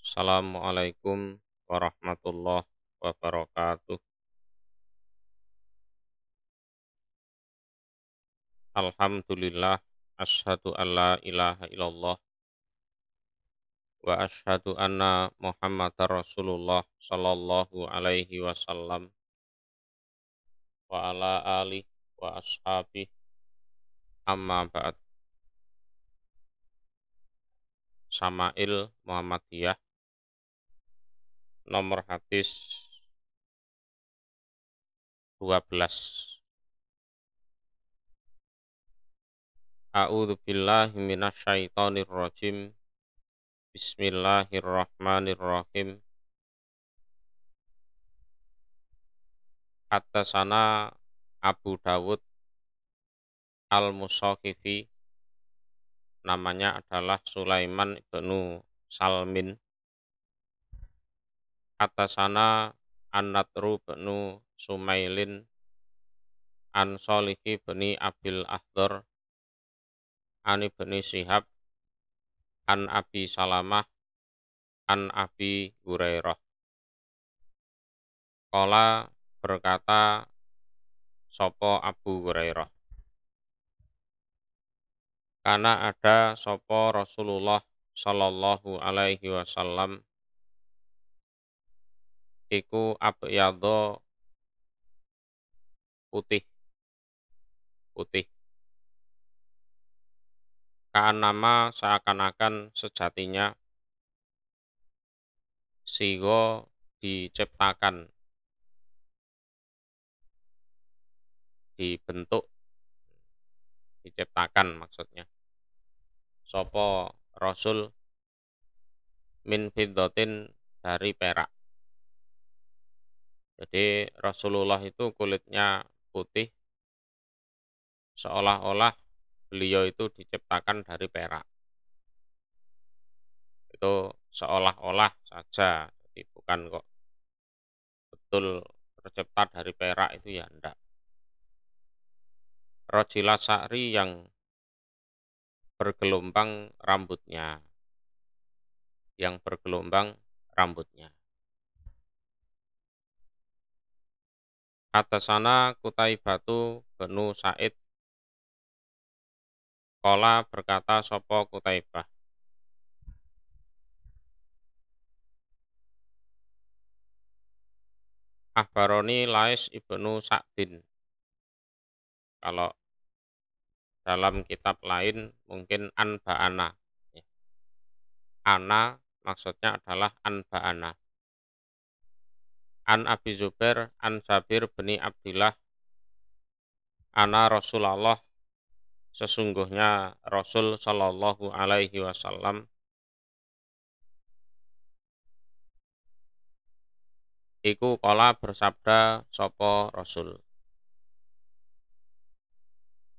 Assalamualaikum warahmatullahi wabarakatuh. Alhamdulillah, asyhadu an la ilaha illallah wa asyhadu anna Muhammadar Rasulullah sallallahu alaihi wasallam wa ala alihi wa ashabihi amma ba'd. Sama'il Muhammadiyah, nomor hadis 12. A'udzu billahi minasyaitonir rajim. Bismillahirrahmanirrahim. Haddatsana Abu Dawud Al-Musaqifi, namanya adalah Sulaiman ibnu Salmin. Haddatsana An-Nadru ibnu Sumailin an Sholihi bani Abil Ahdor an ibni Syihab an Abi Salamah an Abi Hurairah. Qala, berkata sopo Abu Hurairah, karena ada sopo Rasulullah sallallahu alaihi wasallam iku abyadho, putih putih, nama seakan-akan sejatinya sigo diciptakan, dibentuk, diciptakan maksudnya, sopo Rasul min fiddatin, dari perak. Jadi Rasulullah itu kulitnya putih, seolah-olah beliau itu diciptakan dari perak. Itu seolah-olah saja, jadi bukan kok betul tercipta dari perak, itu ya enggak. Rojila Sa'ri, yang bergelombang rambutnya, yang bergelombang rambutnya. Haddatsana Qutaibatu benu Sa'id. Qala, berkata sopo Qutaibah, akhbaroni Lais ibnu Sa'din. Kalau dalam kitab lain mungkin anba'ana. Ana maksudnya adalah anba'ana. An Abi Zubair an Jabir bin Abdillah ana Rasulullah, sesungguhnya Rasul sallallahu alaihi wasallam iku qala, bersabda sopo Rasul,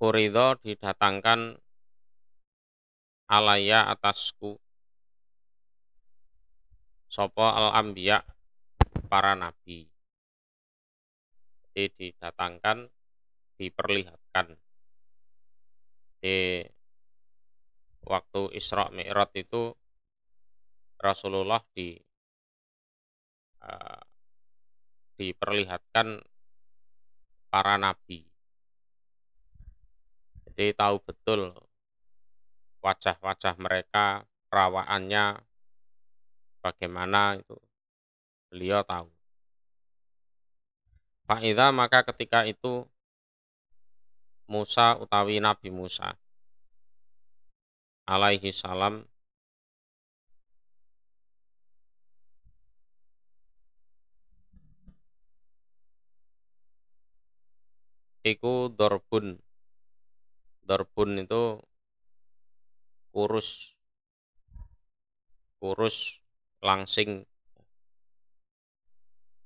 Urido, didatangkan, alaya, atasku, sopo al-anbiya, para nabi. Jadi didatangkan, diperlihatkan. Di waktu Isra Mi'raj itu Rasulullah diperlihatkan para nabi. Jadi tahu betul wajah-wajah mereka, perawaannya bagaimana, itu beliau tahu. Fa'idha, maka ketika itu Musa utawi Nabi Musa alaihi salam iku dorbun. Dorbun itu kurus, kurus, langsing.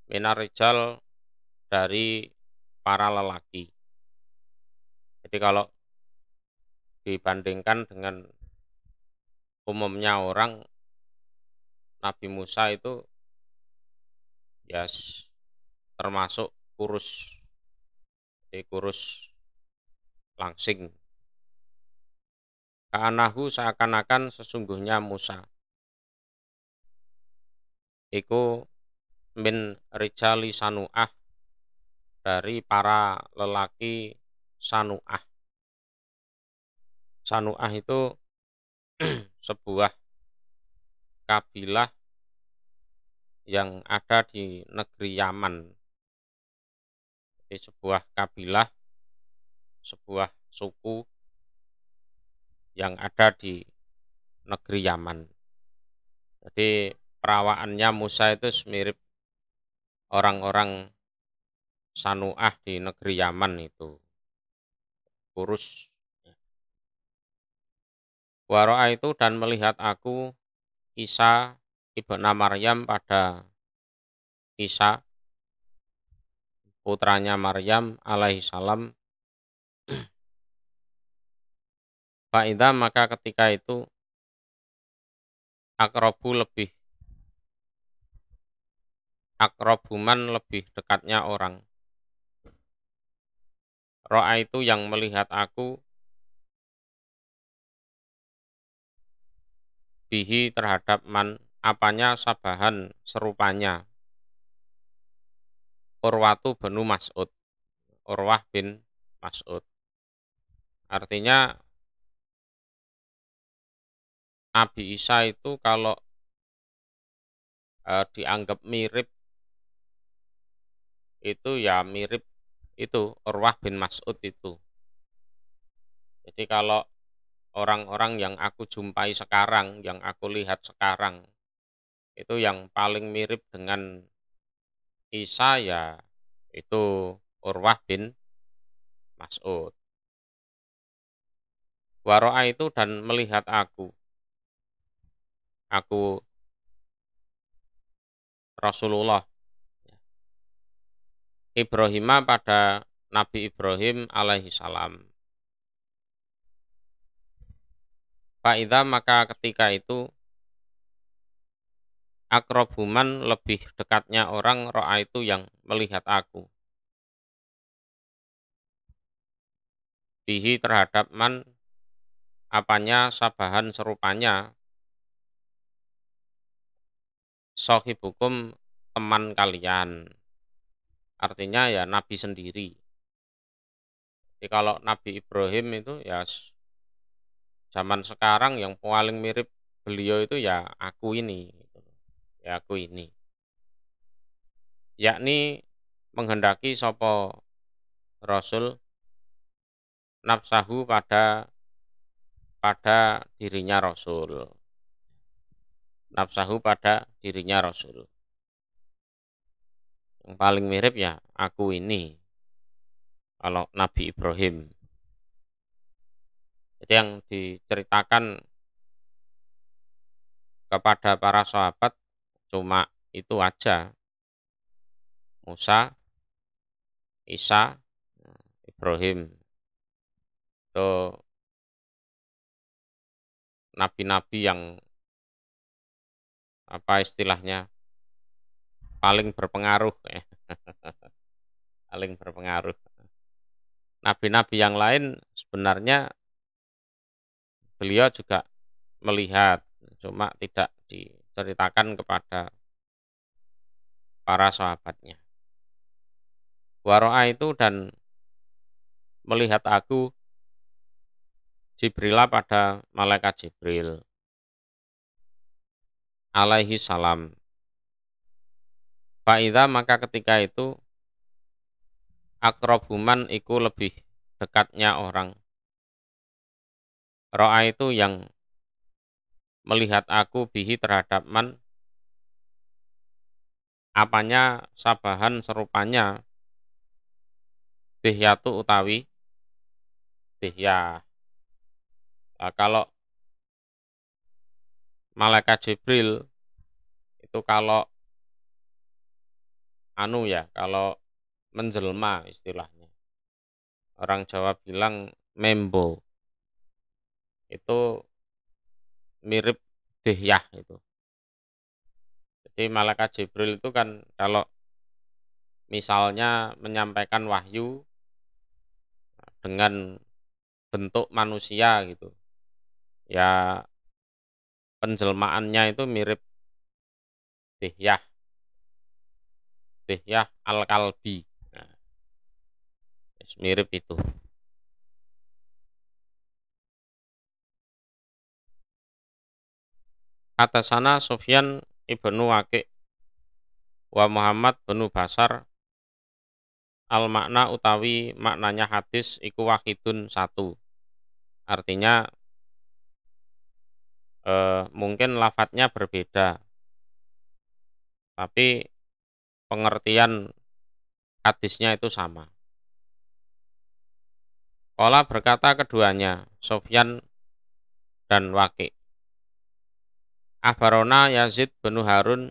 Minar rijal, dari para lelaki. Jadi kalau dibandingkan dengan umumnya orang, Nabi Musa itu ya termasuk kurus, jadi kurus, langsing. Ka'anahu, seakan-akan sesungguhnya Musa iku min rijali Sanu'ah, dari para lelaki Sanu'ah. Sanu'ah itu sebuah kabilah yang ada di negeri Yaman. Jadi sebuah kabilah, sebuah suku yang ada di negeri Yaman. Jadi perawaannya Musa itu mirip orang-orang Sanu'ah di negeri Yaman itu, kurus. Waro'a itu dan melihat aku Isa ibna Maryam pada Isa putranya Maryam alaihi salam. Fa'idha maka ketika itu akrobuman lebih dekatnya orang. Ro'a itu yang melihat aku bihi terhadap man apanya sabahan serupanya. Urwatu benu Mas'ud. Urwah bin Mas'ud. Artinya Nabi Isa itu kalau dianggap mirip itu ya mirip itu Urwah bin Mas'ud itu. Jadi kalau orang-orang yang aku jumpai sekarang, yang aku lihat sekarang, itu yang paling mirip dengan Isa ya itu Urwah bin Mas'ud. Waro'a itu dan melihat aku Rasulullah Ibrahimah pada Nabi Ibrahim alaihi salam. Fa'idha maka ketika itu akrobuman lebih dekatnya orang ro'a itu yang melihat aku. Bihi terhadap man apanya sabahan serupanya sohibukum teman kalian. Artinya ya Nabi sendiri. Jadi kalau Nabi Ibrahim itu ya zaman sekarang yang paling mirip beliau itu ya aku ini. Ya aku ini. Yakni menghendaki sopo Rasul nafsahu pada dirinya Rasul. Nafsahu pada dirinya Rasul. Yang paling mirip ya aku ini. Kalau Nabi Ibrahim. Jadi yang diceritakan kepada para sahabat cuma itu aja. Musa, Isa, Ibrahim. Itu nabi-nabi yang apa istilahnya paling berpengaruh ya. Paling berpengaruh. Nabi-nabi yang lain sebenarnya beliau juga melihat, cuma tidak diceritakan kepada para sahabatnya. Waro'a itu dan melihat aku Jibrilah pada malaikat Jibril alaihi salam. Fa'idha maka ketika itu akrobuman iku lebih dekatnya orang. Ro'a itu yang melihat aku bihi terhadap man apanya sabahan serupanya dihyatu utawi dihya. Nah, kalau malaikat Jibril itu kalau kalau menjelma istilahnya. Orang Jawa bilang membo. Itu mirip dihyah itu. Jadi malaikat Jibril itu kan kalau misalnya menyampaikan wahyu dengan bentuk manusia gitu. Ya penjelmaannya itu mirip Dihyah, Dihyah Al-Kalbi. Nah, mirip itu. Kata sana Sufyan ibnu Waqi' wa Muhammad bin Basar al makna utawi maknanya hadis iku wahidun satu. Artinya mungkin lafadznya berbeda, tapi pengertian hadisnya itu sama. Qala berkata keduanya, Sufyan dan Waqi'. Akhbarona Yazid bin Harun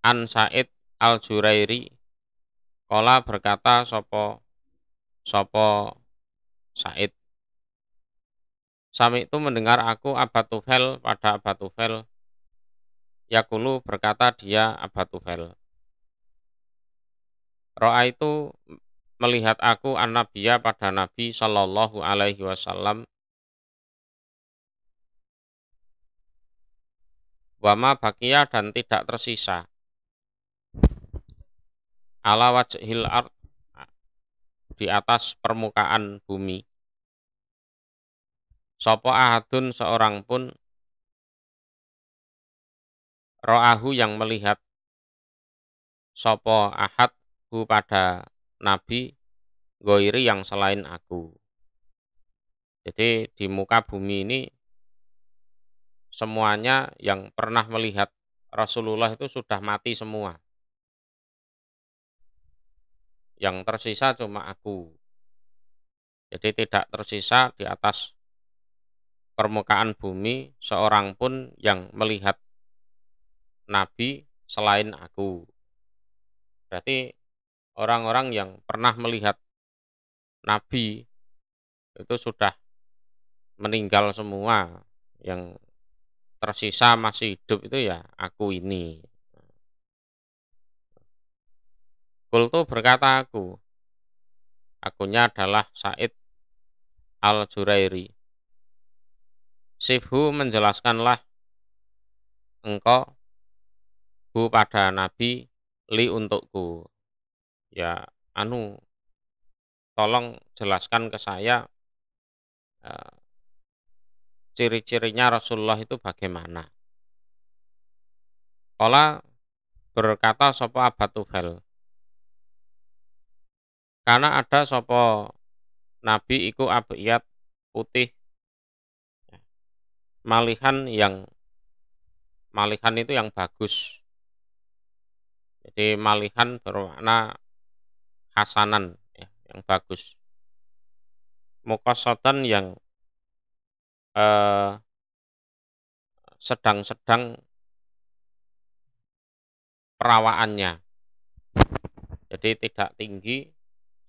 an Sa'id al-Jurairi. Qala berkata sopo Sa'id. Sami itu mendengar aku Aba Tufel pada Aba Tufel. Yakulu berkata dia Aba Tufel. Ro'a itu melihat aku an-Nabiya pada Nabi Sallallahu Alaihi Wasallam. Wama bakia dan tidak tersisa. Ala wajhil ard di atas permukaan bumi. Sopo ahadun seorang pun ro'ahu yang melihat sopo ahad hu pada Nabi goiri yang selain aku. Jadi di muka bumi ini semuanya yang pernah melihat Rasulullah itu sudah mati semua. Yang tersisa cuma aku. Jadi tidak tersisa di atas permukaan bumi seorang pun yang melihat Nabi selain aku. Berarti orang-orang yang pernah melihat Nabi itu sudah meninggal semua. Yang tersisa masih hidup itu ya aku ini. Qultu berkata aku, akunya adalah Sa'id al-Jurairi. Sibhu menjelaskanlah engkau hu pada Nabi li untukku. Ya tolong jelaskan ke saya ciri-cirinya Rasulullah itu bagaimana. Qala berkata sopo Aba Tufel. Karena ada sopo Nabi iku abiyat putih malihan itu yang bagus. Jadi malihan bermakna hasanan ya, yang bagus. Muqassatan yang sedang-sedang perawaannya. Jadi tidak tinggi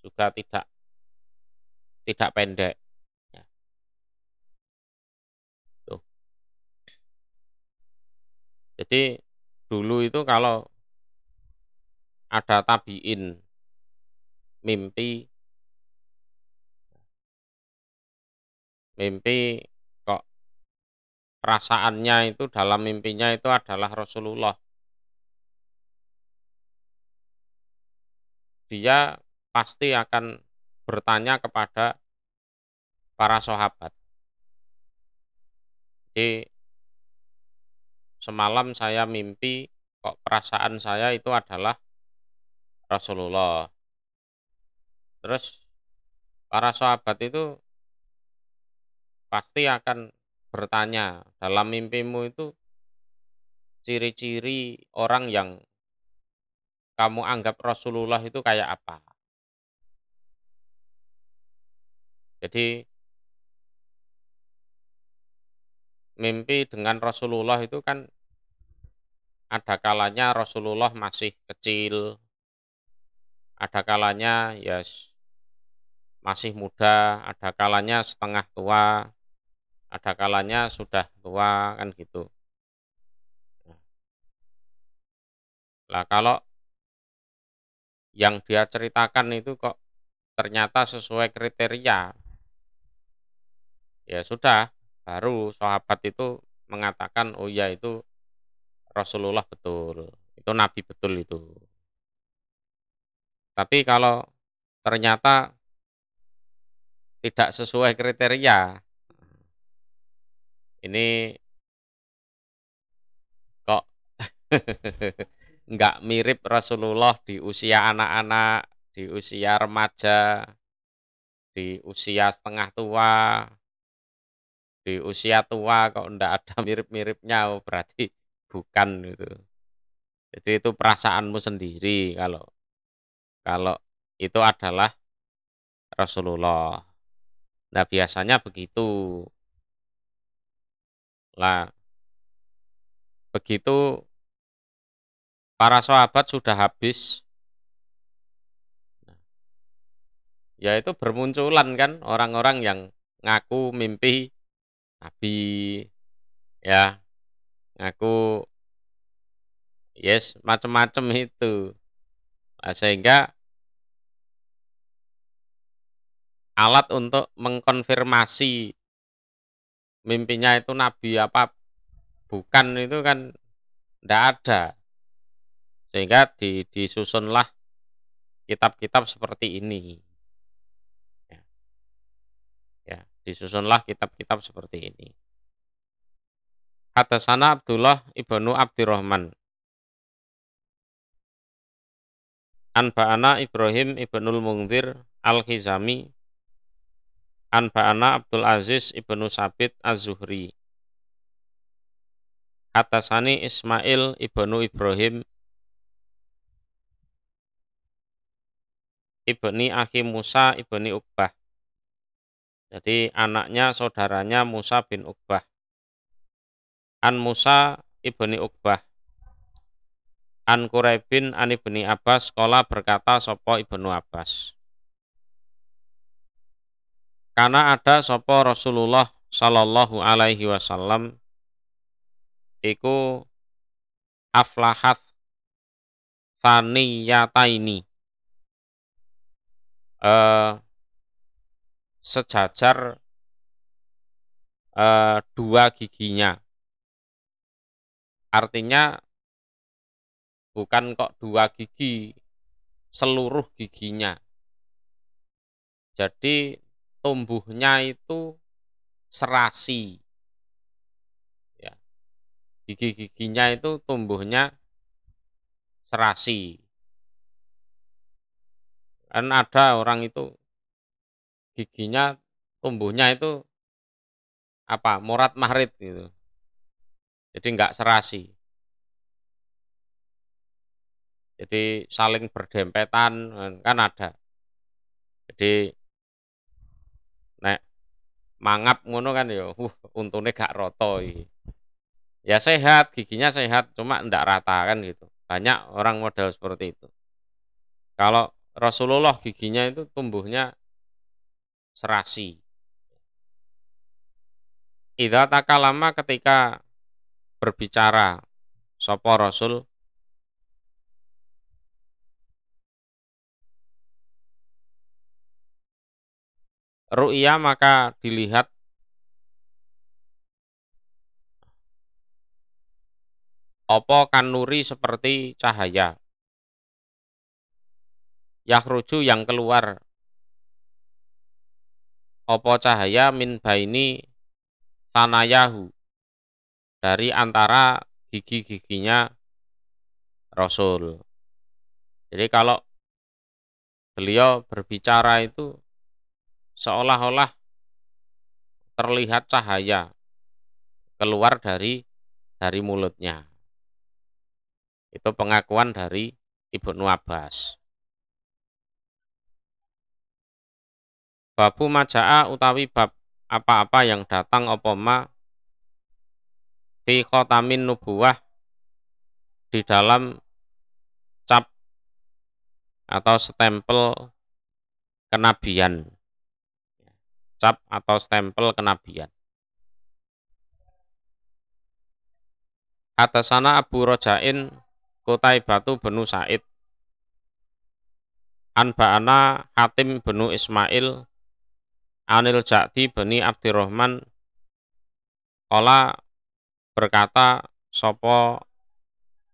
juga tidak pendek. Ya. Tuh. Jadi dulu itu kalau ada tabiin mimpi kok perasaannya itu dalam mimpinya itu adalah Rasulullah. Dia pasti akan bertanya kepada para sahabat. Jadi semalam saya mimpi kok perasaan saya itu adalah Rasulullah. Terus para sahabat itu pasti akan bertanya, dalam mimpimu itu ciri-ciri orang yang kamu anggap Rasulullah itu kayak apa? Jadi mimpi dengan Rasulullah itu kan ada kalanya Rasulullah masih kecil, ada kalanya ya masih muda, ada kalanya setengah tua, ada kalanya sudah tua kan gitu. Nah, kalau yang dia ceritakan itu kok ternyata sesuai kriteria, ya sudah, baru sahabat itu mengatakan oh ya itu Rasulullah betul. Itu nabi betul itu. Tapi kalau ternyata tidak sesuai kriteria, ini kok nggak mirip Rasulullah di usia anak-anak, di usia remaja, di usia setengah tua, di usia tua kok ndak ada mirip-miripnya, oh berarti bukan itu. Jadi itu perasaanmu sendiri kalau kalau itu adalah Rasulullah. Nah, biasanya begitu. Lah, begitu para sahabat sudah habis, yaitu bermunculan kan orang-orang yang ngaku mimpi Nabi, ya, ngaku yes, macam-macam itu. Nah, sehingga alat untuk mengkonfirmasi mimpinya itu Nabi apa bukan itu kan tidak ada. Sehingga disusunlah kitab-kitab seperti ini. Ya, ya, disusunlah kitab-kitab seperti ini. Hadasana Abdullah ibnu Abdirrahman. Anba'ana Ibrahim ibnul Mungzir Al-Khizami. Anba'ana Abdul Aziz ibnu Sabit Az-Zuhri. Hadasani Ismail ibnu Ibrahim ibni Akhi Musa ibni Uqbah. Jadi anaknya saudaranya Musa bin Uqbah. An Musa ibni Uqbah. An Quraibin an ibni Abbas sekolah berkata sopo ibnu Abbas. Karena ada sopo Rasulullah Sallallahu Alaihi Wasallam iku aflahat thaniyataini sejajar dua giginya. Artinya bukan kok dua gigi, seluruh giginya. Jadi tumbuhnya itu serasi. Ya. Gigi-giginya itu tumbuhnya serasi. Kan ada orang itu giginya tumbuhnya itu apa? Morat mahrit gitu. Jadi enggak serasi. Jadi saling berdempetan kan ada. Jadi nek mangap ngono kan ya, untune gak roto iki. Ya sehat, giginya sehat, cuma ndak rata kan gitu. Banyak orang model seperti itu. Kalau Rasulullah giginya itu tumbuhnya serasi. Idza takalama ketika berbicara sapa Rasul ru'ya maka dilihat apa kanuri seperti cahaya. Yakhruju yang keluar apa cahaya min baini tanayahu dari antara gigi-giginya Rasul. Jadi kalau beliau berbicara itu seolah-olah terlihat cahaya keluar dari mulutnya. Itu pengakuan dari Ibnu Abbas. Babu maja'a utawi bab apa-apa yang datang apa ma fi khotamin nubuwah di dalam cap atau stempel kenabian. Cap atau stempel kenabian. Atasana Abu Rojain Qutaibatu benu Said. Anba'ana Hatim benu Ismail Anil Ja'di bani Abdirrahman Ola berkata sopo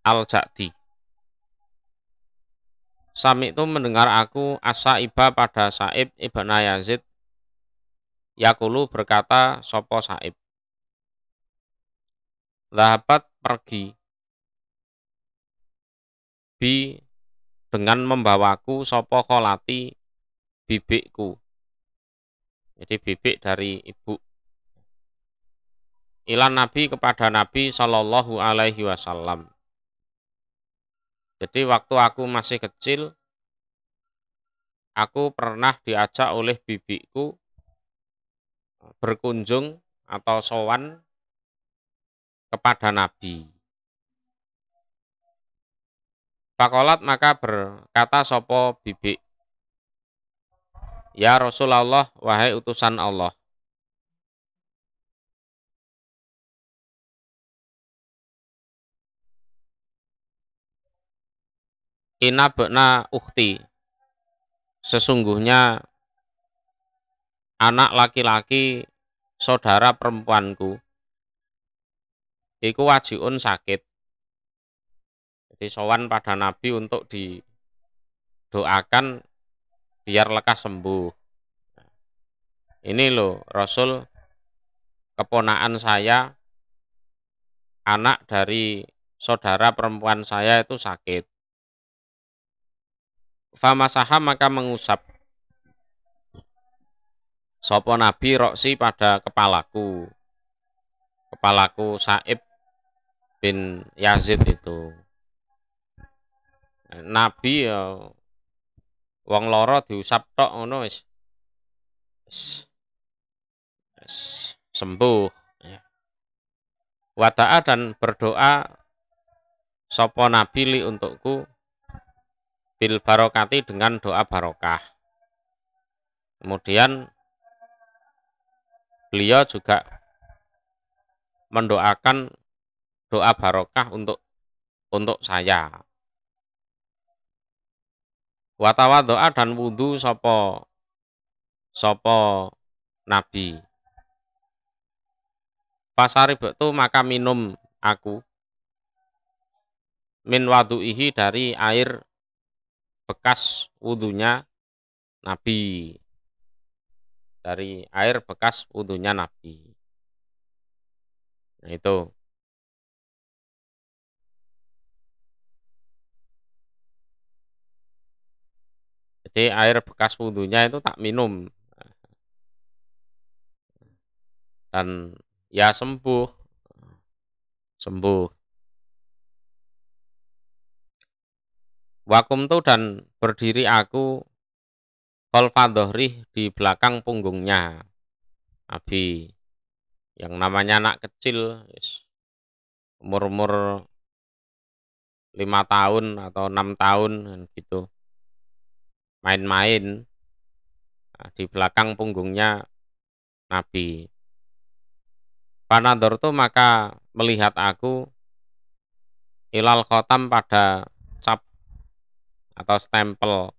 Al-Ja'di. Sami itu mendengar aku As-Sa'iba pada Sa'ib ibn Yazid Yakulu berkata sopo Sa'ib. Zahabat pergi bi dengan membawaku sopo kholati bibikku. Jadi bibik dari ibu. Ilan Nabi kepada Nabi Shallallahu Alaihi Wasallam. Jadi waktu aku masih kecil, aku pernah diajak oleh bibiku berkunjung atau sowan kepada Nabi. Fakolat maka berkata sopo bibik, ya Rasulullah, wahai utusan Allah. Ina bekna ukti, sesungguhnya anak laki-laki saudara perempuanku, iku wajiun sakit. Jadi sowan pada Nabi untuk didoakan biar lekas sembuh. Ini loh Rasul, keponaan saya, anak dari saudara perempuan saya itu sakit. Famasaha maka mengusap sopo Nabi roksi pada kepalaku Sa'ib bin Yazid itu. Nabi ya wong loro diusap tok ngono wis sembuh. Wada'a dan berdoa sopo Nabi li untukku bil barokati dengan doa barokah. Kemudian beliau juga mendoakan doa barokah untuk saya. Watawa doa dan wudhu sopo Nabi. Pasari betu maka minum aku min wadu'ihi dari air bekas wudhunya Nabi. Dari air bekas wudhunya Nabi. Nah itu. Jadi air bekas wudhunya itu tak minum. Dan ya sembuh. Wakumtu dan berdiri aku khalfa dohrih di belakang punggungnya Nabi. Yang namanya anak kecil, umur 5 tahun atau 6 tahun gitu. Main-main di belakang punggungnya Nabi. Panador itu maka melihat aku ilal khotam pada cap atau stempel.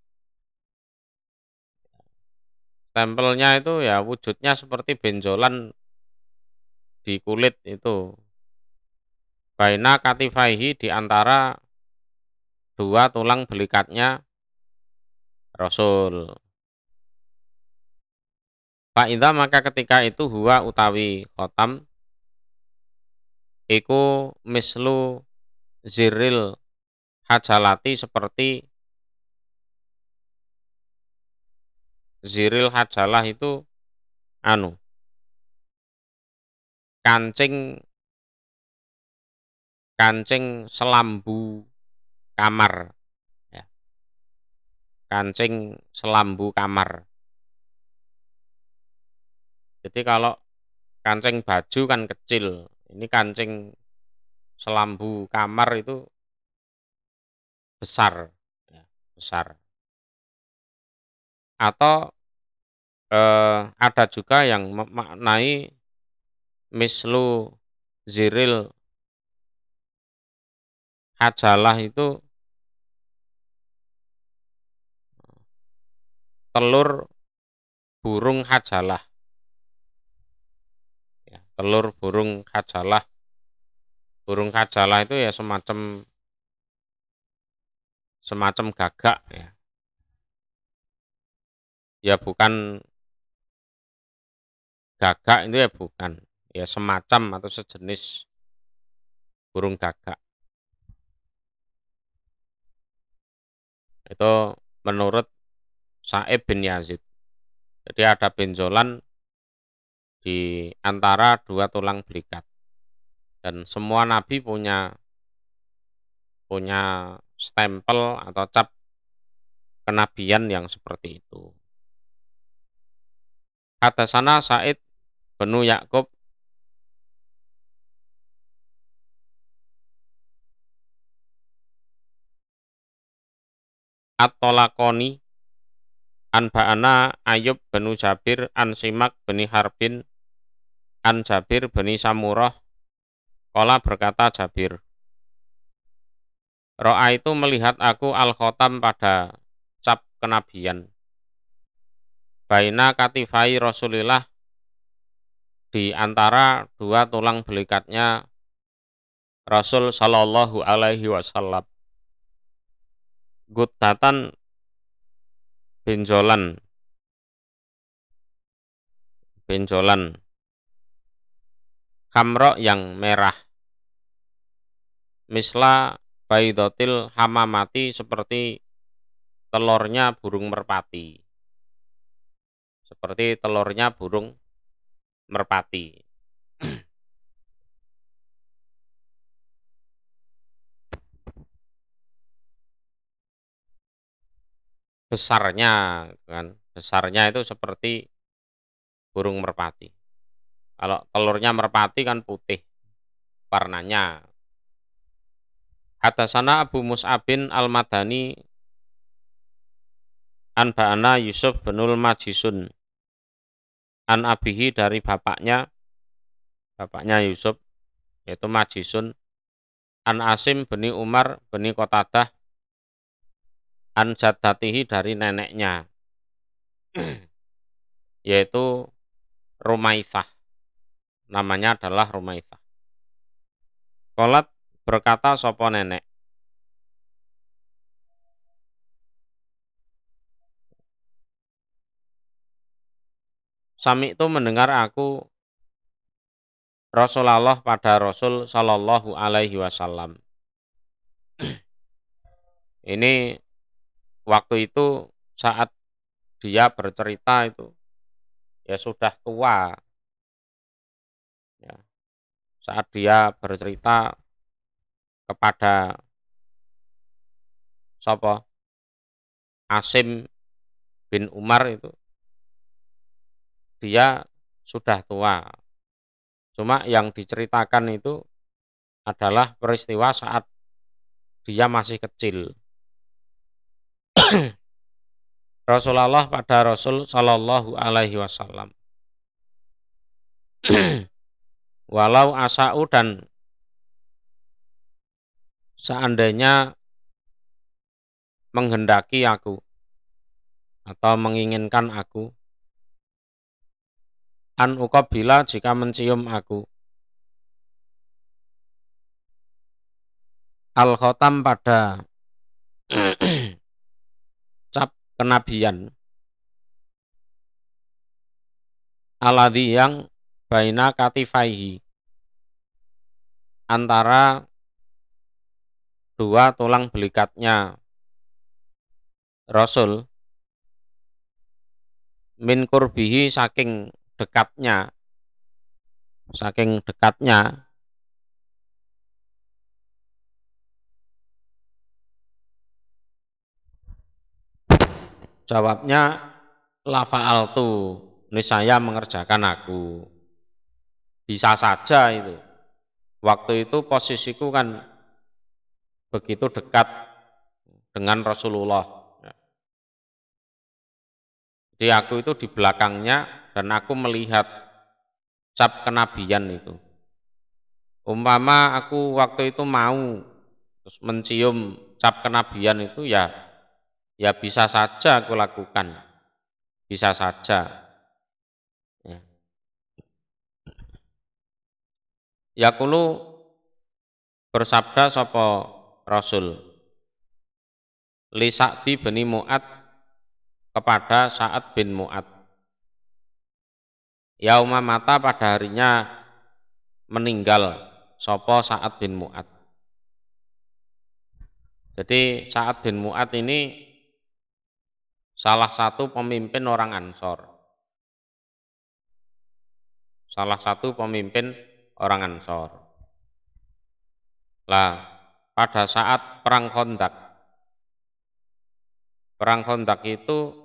Stempelnya itu ya wujudnya seperti benjolan di kulit itu. Baina katifaihi di antara dua tulang belikatnya Rasul. Fa'idha maka ketika itu huwa utawi khotam iku mislu ziril hajalati seperti ziril hajalah itu kancing selambu kamar ya. Kancing selambu kamar. Jadi kalau kancing baju kan kecil, ini kancing selambu kamar itu besar ya, besar. Atau ada juga yang memaknai mislu ziril hajalah itu telur burung hajalah. Ya, telur burung hajalah. Burung hajalah itu ya semacam semacam gagak ya. Ya bukan gagak itu ya bukan. Ya semacam atau sejenis burung gagak. Itu menurut Sa'ib bin Yazid. Jadi ada benjolan di antara dua tulang belikat. Dan semua nabi punya stempel atau cap kenabian yang seperti itu. Kata sana Sa'id bin Yakub At-Tolakoni an Ba'ana Ayub bin Jabir an Simak bin Harbin an Jabir bin Samurah. Kala berkata Jabir, Ro'a itu melihat aku al-khotam pada cap kenabian. Baina katifai Rasulillah, di antara dua tulang belikatnya Rasul Shallallahu Alaihi Wasallam. Gutatan benjolan kamro yang merah, misla baidotil hamamati, seperti telurnya burung merpati, besarnya itu seperti burung merpati. Kalau telurnya merpati kan putih warnanya. Hadasana Abu Mus'abin al-Madani an Ba'ana Yusuf binul Majisun an abihi, dari bapaknya Yusuf yaitu Majisun, an Asim bin Umar bin Qatadah an jaddatihi, dari neneknya yaitu Rumaitsah, namanya adalah Rumaitsah. Qolat, berkata sopo nenek, Sami itu mendengar aku Rasulullah pada Rasul Shallallahu Alaihi Wasallam. Ini waktu itu saat dia bercerita itu ya sudah tua. Ya, saat dia bercerita kepada sapa Asim bin Umar itu, dia sudah tua. Cuma yang diceritakan itu adalah peristiwa saat dia masih kecil. Rasulullah pada Rasul Shallallahu Alaihi Wasallam. Walau asa'u, dan seandainya menghendaki aku atau menginginkan aku, an uqabila, jika mencium aku, al-khotam pada cap kenabian, aladhi yang baina katifaihi, antara dua tulang belikatnya Rasul, min kurbihi, saking dekatnya jawabnya la fa'altu, niscaya mengerjakan aku. Bisa saja itu. Waktu itu posisiku kan begitu dekat dengan Rasulullah. Jadi aku itu di belakangnya dan aku melihat cap kenabian itu. Umpama aku waktu itu mau terus mencium cap kenabian itu, ya bisa saja aku lakukan. Bisa saja. Ya. Yaqulu, bersabda sapa Rasul, li Sa'di bin Mu'ad kepada Sa'ad bin Mu'ad. Yauma mata pada harinya meninggal sapa Sa'ad bin Mu'ad. Jadi Sa'ad bin Mu'ad ini salah satu pemimpin orang Ansor. Salah satu pemimpin orang Ansor. Lah, pada saat perang Khandaq. Perang Khandaq itu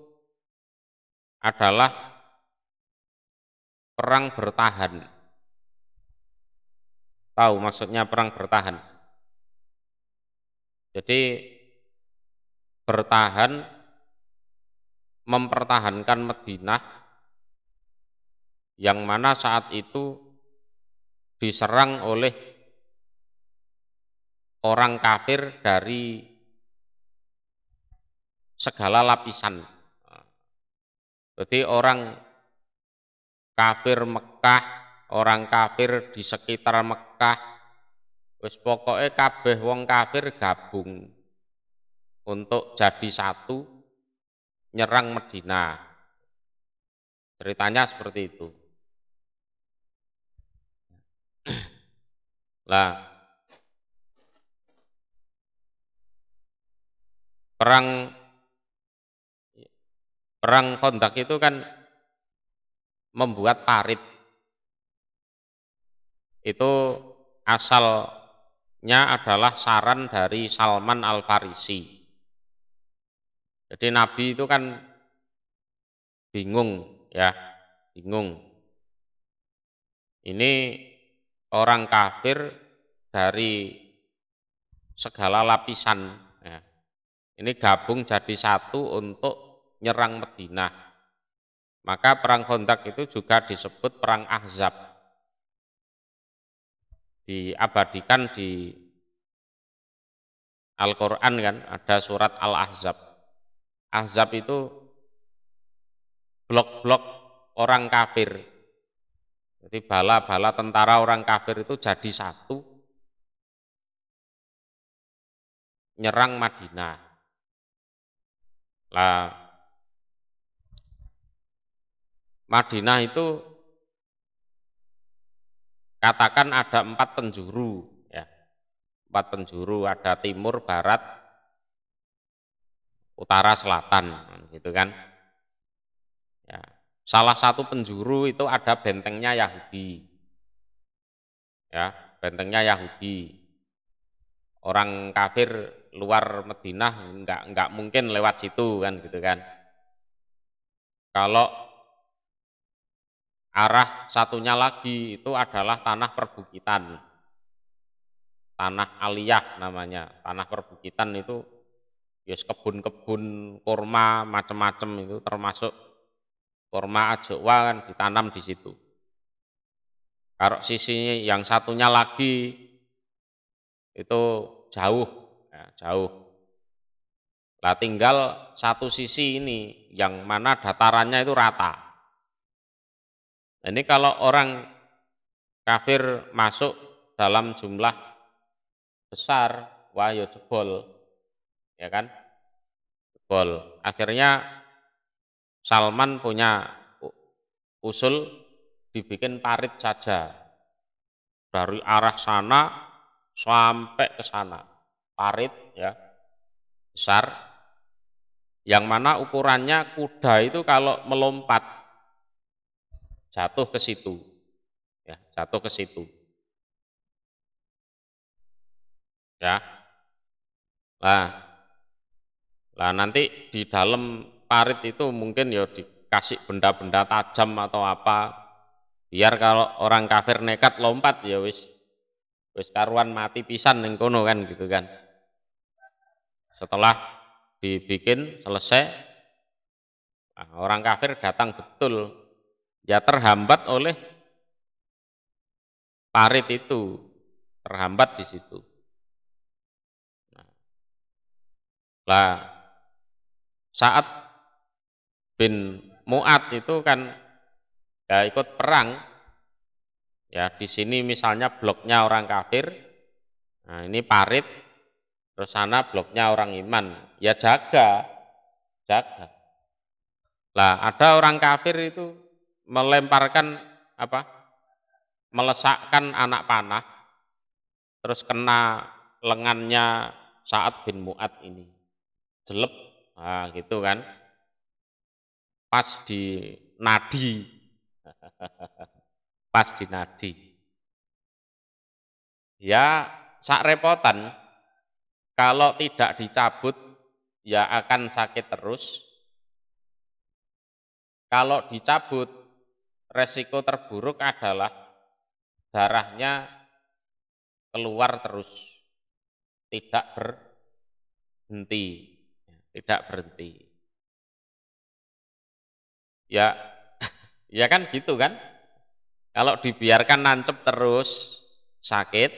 adalah perang bertahan. Tahu maksudnya perang bertahan? Jadi bertahan, mempertahankan Madinah yang mana saat itu diserang oleh orang kafir dari segala lapisan. Jadi orang kafir Mekah, orang kafir di sekitar Mekah, wis pokoknya kabeh wong kafir gabung untuk jadi satu nyerang Madinah. Ceritanya seperti itu. Lah, perang Khandaq itu kan membuat parit. Itu asalnya adalah saran dari Salman Al-Farisi. Jadi Nabi itu kan bingung ya, bingung. Ini orang kafir dari segala lapisan ya. Ini gabung jadi satu untuk nyerang Madinah. Maka perang Khandaq itu juga disebut perang Ahzab. Diabadikan di Al-Qur'an kan, ada surat Al-Ahzab. Ahzab itu blok-blok orang kafir. Jadi bala-bala tentara orang kafir itu jadi satu nyerang Madinah. Lah, Madinah itu katakan ada 4 penjuru ya. 4 penjuru, ada timur, barat, utara, selatan gitu kan. Ya. Salah satu penjuru itu ada bentengnya Yahudi. Ya, bentengnya Yahudi. Orang kafir luar Madinah enggak mungkin lewat situ kan gitu kan. Kalau arah satunya lagi itu adalah tanah perbukitan. Tanah aliyah namanya. Tanah perbukitan itu yes, kebun-kebun kurma macam-macam itu termasuk kurma ajwa kan ditanam di situ. Kalau sisi yang satunya lagi itu jauh, ya, jauh. Lah tinggal satu sisi ini yang mana datarannya itu rata. Ini kalau orang kafir masuk dalam jumlah besar, wah ya jebol, ya kan? Jebol. Akhirnya Salman punya usul dibikin parit saja dari arah sana sampai ke sana, parit ya besar, yang mana ukurannya kuda itu kalau melompat jatuh ke situ, ya jatuh ke situ, ya. Lah nanti di dalam parit itu mungkin ya dikasih benda-benda tajam atau apa, biar kalau orang kafir nekat lompat ya wis karuan mati pisan ning kono kan gitu kan. Setelah dibikin selesai, nah, orang kafir datang betul, ya terhambat oleh parit itu, terhambat di situ. Nah, Sa'ad bin Mu'ad itu kan ya ikut perang. Ya di sini misalnya bloknya orang kafir, nah ini parit, terus sana bloknya orang iman, ya jaga. Lah ada orang kafir itu melemparkan apa? Melesakkan anak panah, terus kena lengannya Sa'ad bin Mu'ad ini, jelek, nah gitu kan, pas di nadi, pas di nadi. Ya sak repotan, kalau tidak dicabut ya akan sakit terus. Kalau dicabut, resiko terburuk adalah darahnya keluar terus, tidak berhenti, tidak berhenti. Ya, ya kan gitu kan? Kalau dibiarkan nancep terus sakit,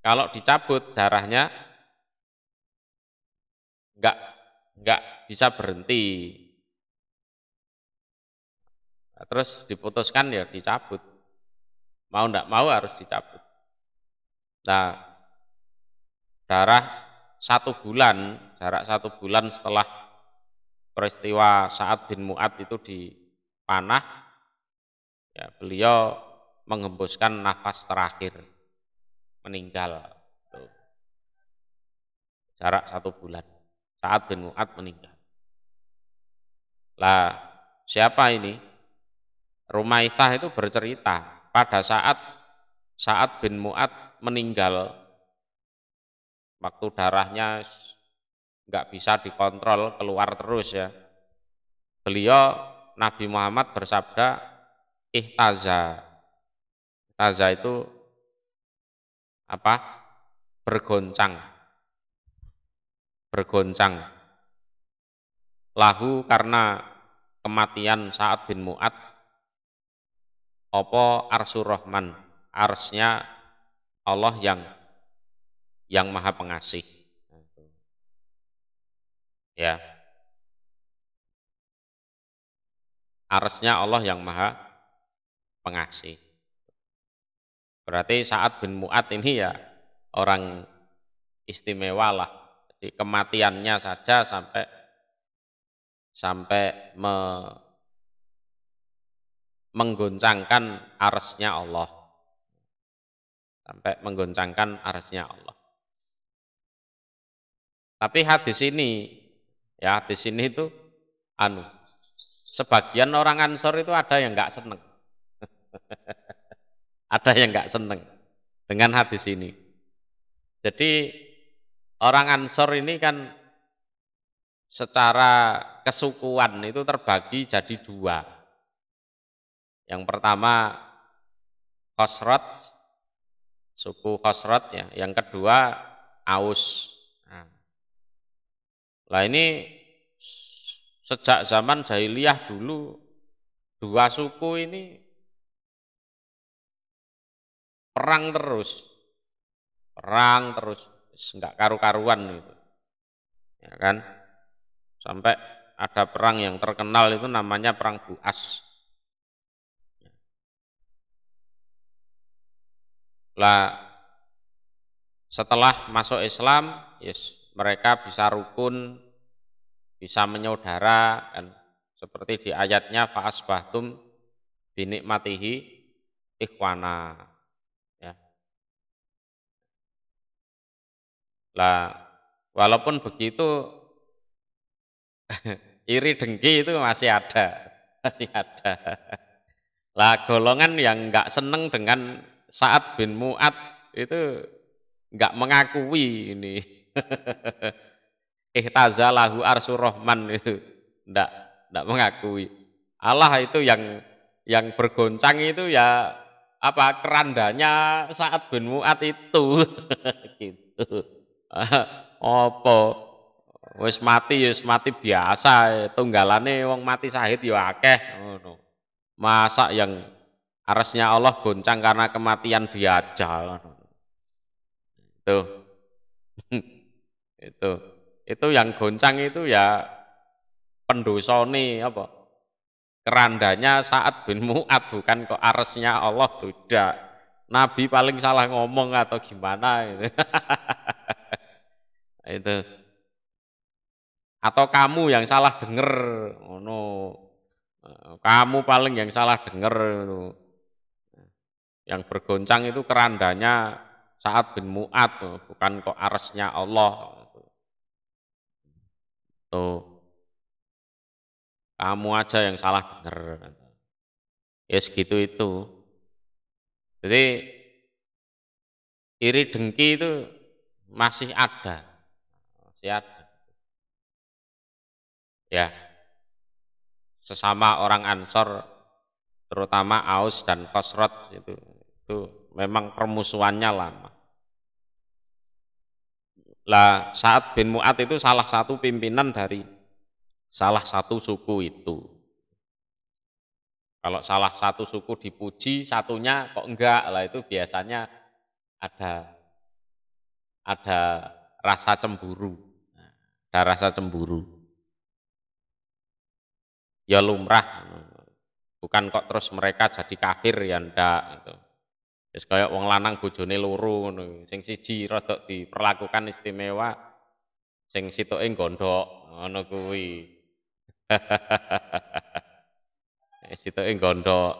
kalau dicabut darahnya enggak bisa berhenti. Nah, terus diputuskan ya dicabut. Mau enggak mau harus dicabut. Nah, jarak 1 bulan setelah peristiwa Sa'ad bin Mu'ad itu dipanah, ya beliau menghembuskan nafas terakhir, meninggal. Tuh. Jarak 1 bulan, Sa'ad bin Mu'ad meninggal. Lah, siapa ini? Rumaithah itu bercerita, pada saat Sa'ad bin Mu'ad meninggal, waktu darahnya nggak bisa dikontrol, keluar terus ya. Beliau, Nabi Muhammad bersabda, ihtaza. Ihtaza itu apa? Bergoncang. Bergoncang. Lahu karena kematian Sa'ad bin Mu'ad, apa arsur rahman, arsnya Allah yang maha pengasih. Ya. Arsnya Allah yang maha pengasih. Berarti Sa'ad bin Mu'ad ini ya orang istimewa lah. Jadi kematiannya saja sampai menggoncangkan arsnya Allah. Sampai menggoncangkan arsnya Allah. Tapi hadis ini itu sebagian orang Ansor itu ada yang nggak seneng. Ada yang nggak seneng dengan hadis ini. Jadi orang Ansor ini kan secara kesukuan itu terbagi jadi 2. Yang pertama Khosrot, suku Khosrot ya. Yang kedua Aus. Nah ini sejak zaman jahiliyah dulu 2 suku ini perang terus, nggak karu-karuan gitu, ya kan? Sampai ada perang yang terkenal itu namanya perang Bu'as. Lah setelah masuk Islam, mereka bisa rukun, bisa menyaudara, kan? Seperti di ayatnya fa'asbahtum binikmatihi ikhwana. Ya. Lah walaupun begitu iri dengki itu masih ada. Lah golongan yang nggak seneng dengan Sa'ad bin Mu'ad itu nggak mengakui ini. Ihtazalahu arsur rahman itu enggak mengakui. Allah itu yang bergoncang itu ya apa kerandanya Sa'ad bin Mu'ad itu gitu. Apa wis mati biasa, tunggalane wong mati syahid ya akeh ngono. Masa yang arsnya Allah goncang karena kematian dia aja. Tuh. Itu yang goncang itu ya pendosone apa? Kerandanya Sa'ad bin Mu'ad, bukan kok arsnya Allah, tidak. Nabi paling salah ngomong atau gimana gitu. Itu. Atau kamu yang salah denger, ngono. Kamu paling yang salah denger. Yang bergoncang itu kerandanya Sa'ad bin Mu'ad, bukan kok arsnya Allah. Tuh, kamu aja yang salah denger. Ya segitu itu. Jadi iri dengki itu masih ada. Masih ada. Ya, sesama orang Ansor, terutama Aus dan Khosrot itu memang permusuhannya lama. Lah Sa'ad bin Mu'ad itu salah satu pimpinan dari salah satu suku itu. Kalau salah satu suku dipuji, satunya kok enggak, lah itu biasanya ada ada rasa cemburu. Ada rasa cemburu. Ya lumrah. Bukan kok terus mereka jadi kafir ya ndak gitu. Wis kaya wong lanang bojone loro ngono. Sing siji rodok diperlakukan istimewa, sing sitoke gondok ngono kuwi. Sitoke gondok.